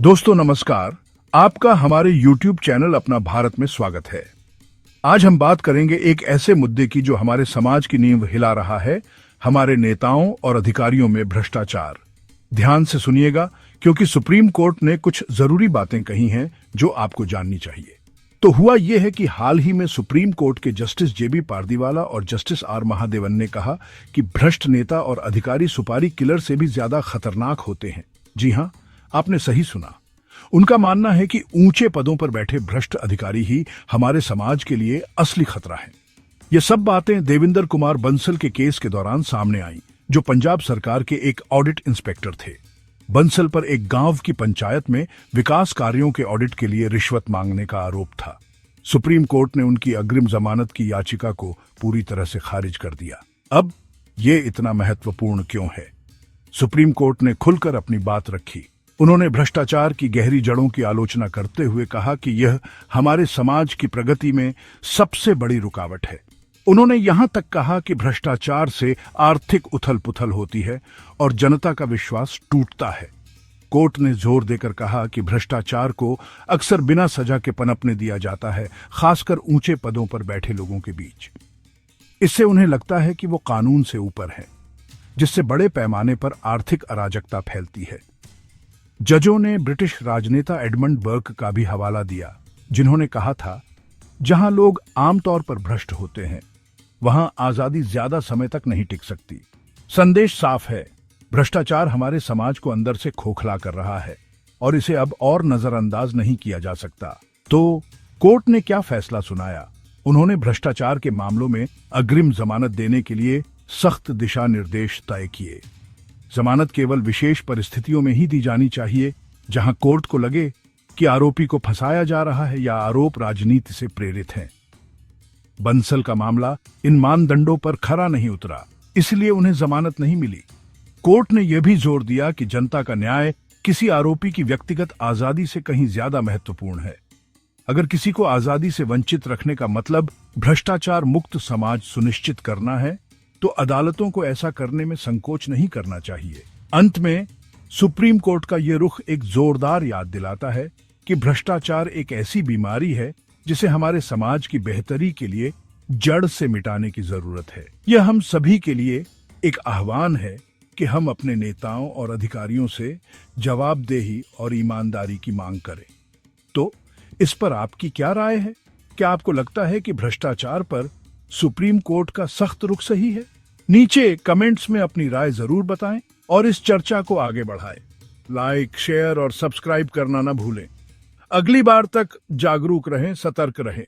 दोस्तों नमस्कार। आपका हमारे YouTube चैनल अपना भारत में स्वागत है। आज हम बात करेंगे एक ऐसे मुद्दे की जो हमारे समाज की नींव हिला रहा है, हमारे नेताओं और अधिकारियों में भ्रष्टाचार। ध्यान से सुनिएगा क्योंकि सुप्रीम कोर्ट ने कुछ जरूरी बातें कही हैं जो आपको जाननी चाहिए। तो हुआ यह है कि हाल ही में सुप्रीम कोर्ट के जस्टिस जेबी पारदीवाला और जस्टिस आर महादेवन ने कहा कि भ्रष्ट नेता और अधिकारी सुपारी किलर से भी ज्यादा खतरनाक होते हैं। जी हाँ, आपने सही सुना। उनका मानना है कि ऊंचे पदों पर बैठे भ्रष्ट अधिकारी ही हमारे समाज के लिए असली खतरा हैं। ये सब बातें देविंदर कुमार बंसल के केस के दौरान सामने आईं, जो पंजाब सरकार के एक ऑडिट इंस्पेक्टर थे। बंसल पर एक गांव की पंचायत में विकास कार्यों के ऑडिट के लिए रिश्वत मांगने का आरोप था। सुप्रीम कोर्ट ने उनकी अग्रिम जमानत की याचिका को पूरी तरह से खारिज कर दिया। अब ये इतना महत्वपूर्ण क्यों है? सुप्रीम कोर्ट ने खुलकर अपनी बात रखी। उन्होंने भ्रष्टाचार की गहरी जड़ों की आलोचना करते हुए कहा कि यह हमारे समाज की प्रगति में सबसे बड़ी रुकावट है। उन्होंने यहां तक कहा कि भ्रष्टाचार से आर्थिक उथल-पुथल होती है और जनता का विश्वास टूटता है। कोर्ट ने जोर देकर कहा कि भ्रष्टाचार को अक्सर बिना सजा के पनपने दिया जाता है, खासकर ऊंचे पदों पर बैठे लोगों के बीच। इससे उन्हें लगता है कि वो कानून से ऊपर है, जिससे बड़े पैमाने पर आर्थिक अराजकता फैलती है। जजों ने ब्रिटिश राजनेता एडमंड बर्क का भी हवाला दिया, जिन्होंने कहा था, जहां लोग आमतौर पर भ्रष्ट होते हैं, वहां आजादी ज्यादा समय तक नहीं टिक सकती। संदेश साफ है, भ्रष्टाचार हमारे समाज को अंदर से खोखला कर रहा है और इसे अब और नजरअंदाज नहीं किया जा सकता। तो कोर्ट ने क्या फैसला सुनाया? उन्होंने भ्रष्टाचार के मामलों में अग्रिम जमानत देने के लिए सख्त दिशा निर्देश तय किए। जमानत केवल विशेष परिस्थितियों में ही दी जानी चाहिए, जहां कोर्ट को लगे कि आरोपी को फंसाया जा रहा है या आरोप राजनीति से प्रेरित हैं। बंसल का मामला इन मानदंडों पर खरा नहीं उतरा, इसलिए उन्हें जमानत नहीं मिली। कोर्ट ने यह भी जोर दिया कि जनता का न्याय किसी आरोपी की व्यक्तिगत आजादी से कहीं ज्यादा महत्वपूर्ण है। अगर किसी को आजादी से वंचित रखने का मतलब भ्रष्टाचार मुक्त समाज सुनिश्चित करना है, तो अदालतों को ऐसा करने में संकोच नहीं करना चाहिए। अंत में सुप्रीम कोर्ट का यह रुख एक जोरदार याद दिलाता है कि भ्रष्टाचार एक ऐसी बीमारी है जिसे हमारे समाज की बेहतरी के लिए जड़ से मिटाने की जरूरत है। यह हम सभी के लिए एक आह्वान है कि हम अपने नेताओं और अधिकारियों से जवाबदेही और ईमानदारी की मांग करें। तो इस पर आपकी क्या राय है? क्या आपको लगता है कि भ्रष्टाचार पर सुप्रीम कोर्ट का सख्त रुख सही है? नीचे कमेंट्स में अपनी राय जरूर बताएं और इस चर्चा को आगे बढ़ाएं। लाइक, शेयर और सब्सक्राइब करना ना भूलें। अगली बार तक जागरूक रहें, सतर्क रहें।